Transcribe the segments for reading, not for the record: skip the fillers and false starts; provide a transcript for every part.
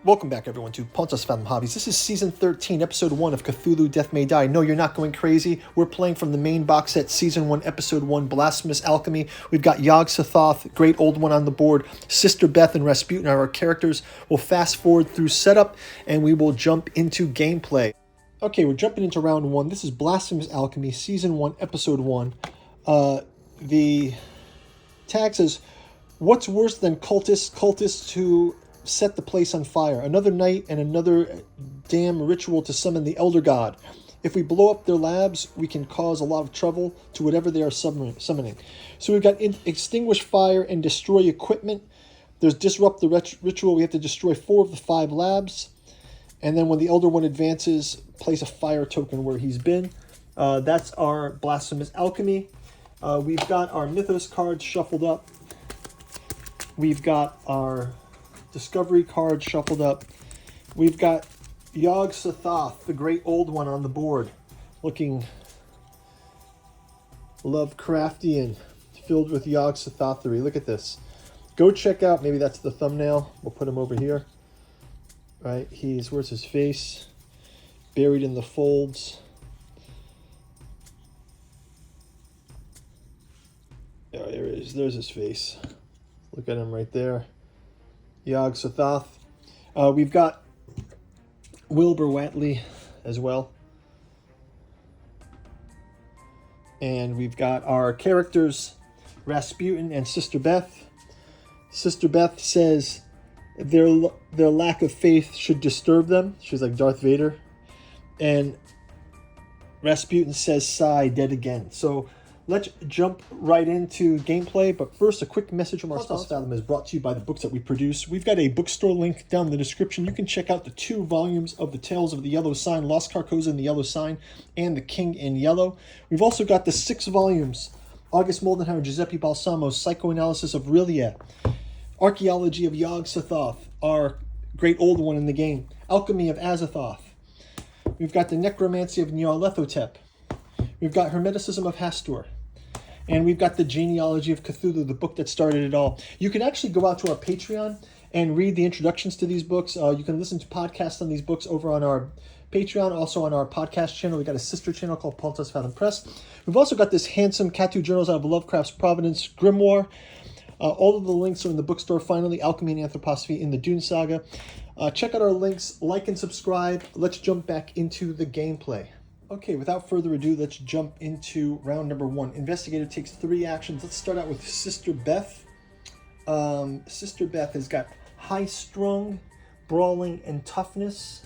Welcome back, everyone, to Pontus Fathom Hobbies. This is Season 13, Episode 1 of Cthulhu, Death May Die. No, you're not going crazy. We're playing from the main box set, Season 1, Episode 1, Blasphemous, Alchemy. We've got Yog-Sothoh, great old one on the board. Sister Beth and Rasputin are our characters. We'll fast forward through setup, and we will jump into gameplay. Okay, we're jumping into Round 1. This is Blasphemous Alchemy, Season 1, Episode 1. The tag says, "What's worse than cultists who set the place on fire? Another night and another damn ritual to summon the Elder God. If we blow up their labs, we can cause a lot of trouble to whatever they are summoning." So we've got extinguish fire and destroy equipment. There's disrupt the ritual. We have to destroy 4 of the 5 labs. And then when the Elder One advances, place a fire token where he's been. That's our Blasphemous Alchemy. We've got our Mythos cards shuffled up. We've got our Discovery card shuffled up. We've got Yog-Sothoh, the great old one, on the board, looking Lovecraftian, filled with Yog-Sothothery. Look at this. Go check out, maybe that's the thumbnail. We'll put him over here. Right, where's his face? Buried in the folds. Oh, there it is. There's his face. Look at him right there. Yog-Sothoh. We've got Wilbur Whatley as well. And we've got our characters, Rasputin and Sister Beth. Sister Beth says their lack of faith should disturb them. She's like Darth Vader. And Rasputin says, "Sigh, dead again." So let's jump right into gameplay, but first a quick message from our sponsor. Fathom is brought to you by the books that we produce. We've got a bookstore link down in the description. You can check out the 2 volumes of the Tales of the Yellow Sign, Lost Carcosa and the Yellow Sign, and The King in Yellow. We've also got the 6 volumes, August Moldenhauer, Giuseppe Balsamo's Psychoanalysis of Rilliet, Archaeology of Yog-Sothoh, our great old one in the game, Alchemy of Azathoth. We've got the Necromancy of Nyarlathotep. We've got Hermeticism of Hastur. And we've got the Genealogy of Cthulhu, the book that started it all. You can actually go out to our Patreon and read the introductions to these books. You can listen to podcasts on these books over on our Patreon, also on our podcast channel. We've got a sister channel called Pontus Fathom Press. We've also got this handsome Cthulhu Journals out of Lovecraft's Providence Grimoire. All of the links are in the bookstore. Finally, Alchemy and Anthroposophy in the Dune Saga. Check out our links, like and subscribe. Let's jump back into the gameplay. Okay, without further ado, let's jump into round number 1. Investigator takes 3 actions. Let's start out with Sister Beth. Sister Beth has got high strung, brawling, and toughness.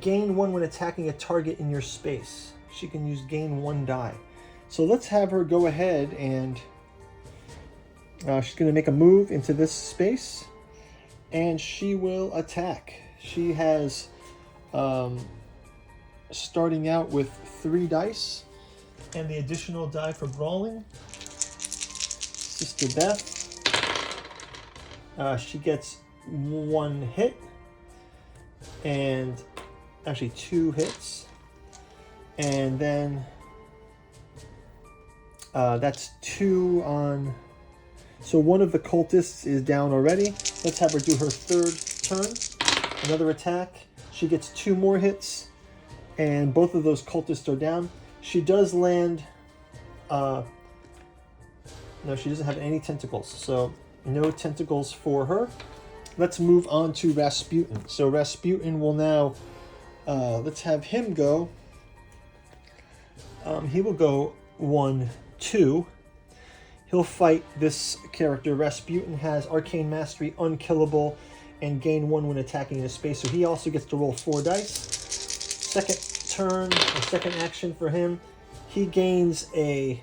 Gain 1 when attacking a target in your space. She can use gain 1 die. So let's have her go ahead and she's going to make a move into this space, and she will attack. She has starting out with 3 dice and the additional die for brawling. Sister Beth, she gets 1 hit, and actually 2 hits, and then that's 2 on. So one of the cultists is down already. Let's have her do her 3rd turn. Another attack. She gets 2 more hits, and both of those cultists are down. She does land... no, she doesn't have any tentacles, so no tentacles for her. Let's move on to Rasputin. So Rasputin will now... let's have him go. He will go 1, 2. He'll fight this character. Rasputin has Arcane Mastery, Unkillable, and gain 1 when attacking in a space. So he also gets to roll 4 dice. Second turn, or second action for him, he gains a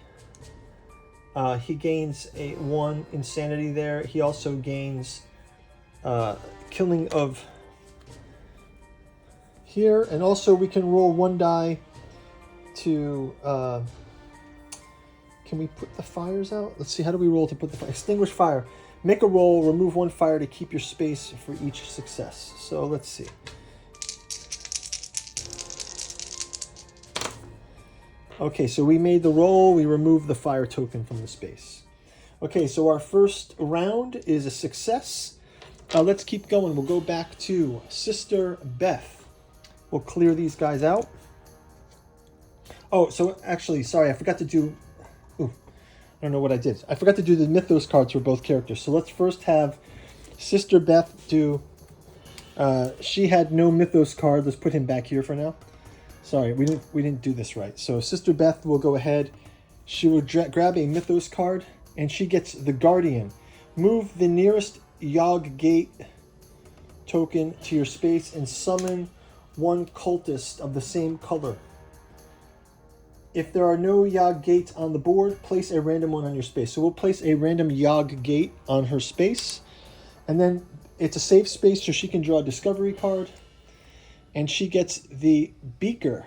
1 insanity there. He also gains killing of here, and also we can roll 1 die to can we put the fires out? Let's see, how do we roll to put the fire? Extinguish fire. Make a roll, remove 1 fire to keep your space for each success. So let's see. Okay, so we made the roll, we removed the fire token from the space. Okay, so our first round is a success. Let's keep going. We'll go back to Sister Beth. We'll clear these guys out. Oh, so actually, sorry, I forgot to do... Ooh, I don't know what I did. I forgot to do the Mythos cards for both characters. So let's first have Sister Beth do... she had no Mythos card. Let's put him back here for now. Sorry, we didn't do this right. So Sister Beth will go ahead. She will grab a Mythos card, and she gets the Guardian. Move the nearest Yog-Gate token to your space and summon one cultist of the same color. If there are no Yog-Gates on the board, place a random one on your space. So we'll place a random Yog-Gate on her space. And then it's a safe space, so she can draw a discovery card. And she gets the Beaker.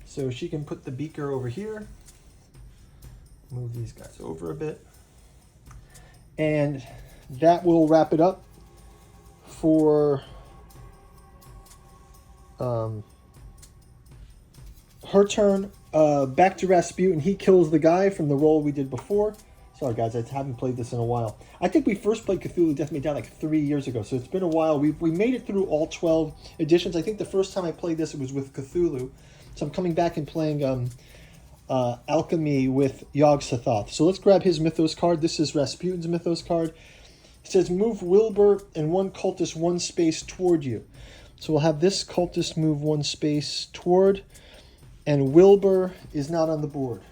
So she can put the Beaker over here. Move these guys over a bit. And that will wrap it up for her turn. Back to Rasputin. He kills the guy from the roll we did before. Sorry, guys, I haven't played this in a while. I think we first played Cthulhu Death May Die like 3 years ago, so it's been a while. We made it through all 12 editions. I think the first time I played this, it was with Cthulhu. So I'm coming back and playing Alchemy with Yog-Sothoh. So let's grab his Mythos card. This is Rasputin's Mythos card. It says, move Wilbur and one cultist one space toward you. So we'll have this cultist move one space toward, and Wilbur is not on the board.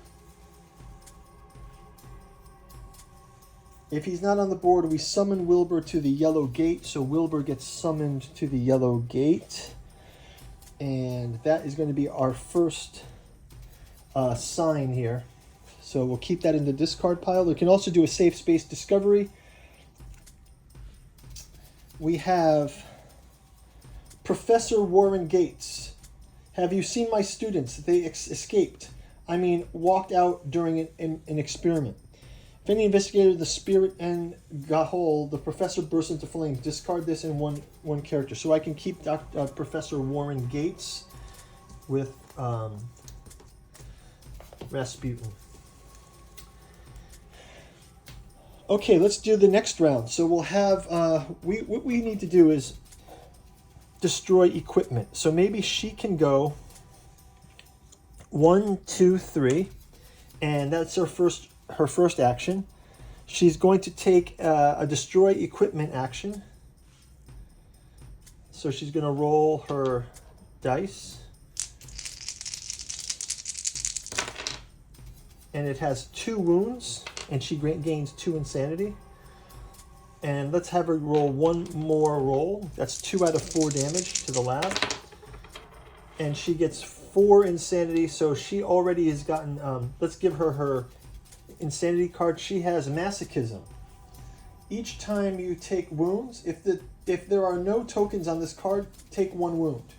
If he's not on the board, we summon Wilbur to the yellow gate. So Wilbur gets summoned to the yellow gate. And that is going to be our first sign here. So we'll keep that in the discard pile. We can also do a safe space discovery. We have Professor Warren Gates. Have you seen my students? They escaped. I mean, walked out during an experiment. If any investigator, the spirit and Gahol, the professor bursts into flames. Discard this in one character. So I can keep Professor Warren Gates with Rasputin. Okay, let's do the next round. So we'll have, what we need to do is destroy equipment. So maybe she can go 1, 2, 3, and that's her first action. She's going to take a destroy equipment action. So she's going to roll her dice. And it has 2 wounds, and she gains 2 insanity. And let's have her roll one more roll. That's 2 out of 4 damage to the lab. And she gets 4 insanity, so she already has gotten, let's give her insanity card. She has masochism. Each time you take wounds, if there are no tokens on this card, take 1 wound.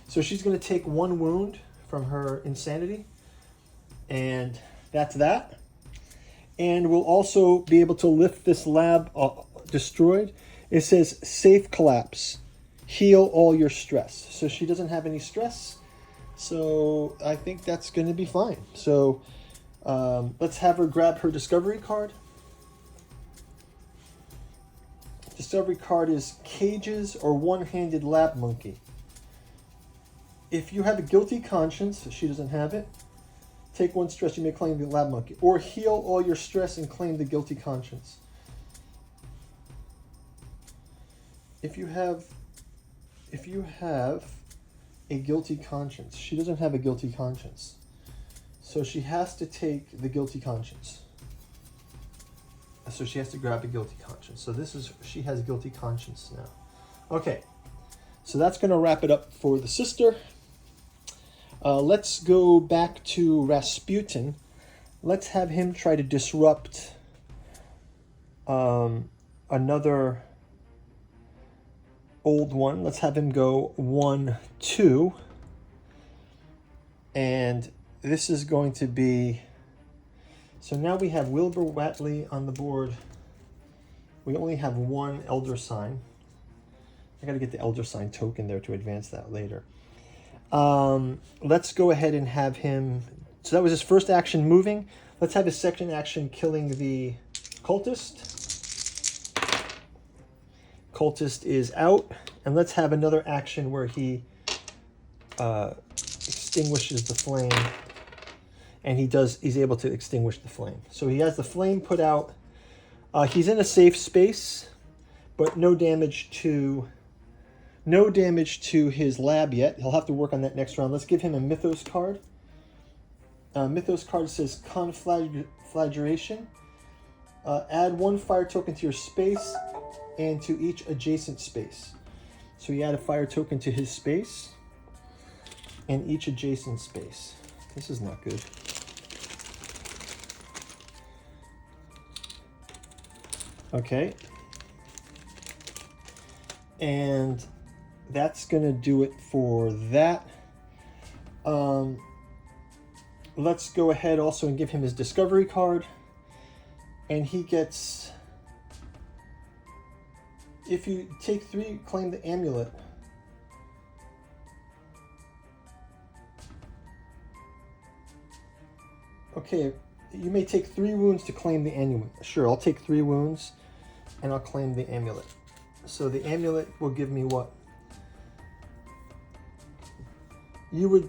So she's going to take 1 wound from her insanity, and that's that. And we'll also be able to lift this lab destroyed. It says safe collapse, heal all your stress. So she doesn't have any stress, so I think that's going to be fine. So let's have her grab her discovery card. Discovery card is cages or one-handed lab monkey. If you have a guilty conscience, she doesn't have it, take 1 stress, you may claim the lab monkey. Or heal all your stress and claim the guilty conscience. If you have a guilty conscience, she doesn't have a guilty conscience. So she has to take the guilty conscience. So she has to grab a guilty conscience. So she has guilty conscience now. Okay, so that's going to wrap it up for the sister. Let's go back to Rasputin. Let's have him try to disrupt another old one. Let's have him go 1, 2. And this is going to be... So now we have Wilbur Watley on the board. We only have 1 Elder Sign. I got to get the Elder Sign token there to advance that later. Let's go ahead and have him... So that was his first action, moving. Let's have his second action, killing the cultist. cultist is out. And let's have another action where he extinguishes the flame. And he's able to extinguish the flame. So he has the flame put out. He's in a safe space, but no damage to his lab yet. He'll have to work on that next round. Let's give him a Mythos card. Mythos card says Conflagration. Add 1 fire token to your space and to each adjacent space. So he add a fire token to his space and each adjacent space. This is not good. Okay. And that's going to do it for that. Let's go ahead also and give him his discovery card. And he gets, if you take 3, claim the amulet. Okay, you may take 3 wounds to claim the amulet. Sure, I'll take 3 wounds and I'll claim the amulet. So the amulet will give me what? You would,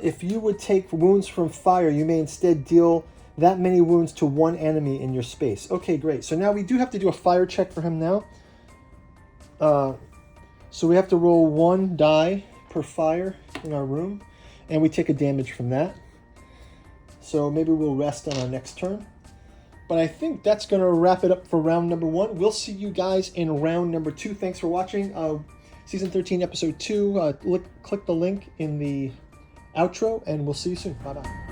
if you would take wounds from fire, you may instead deal that many wounds to 1 enemy in your space. Okay, great. So now we do have to do a fire check for him now. So we have to roll 1 die per fire in our room, and we take a damage from that. So maybe we'll rest on our next turn. But I think that's going to wrap it up for round number 1. We'll see you guys in round number 2. Thanks for watching. Season 13, Episode 2. Click the link in the outro, and we'll see you soon. Bye-bye.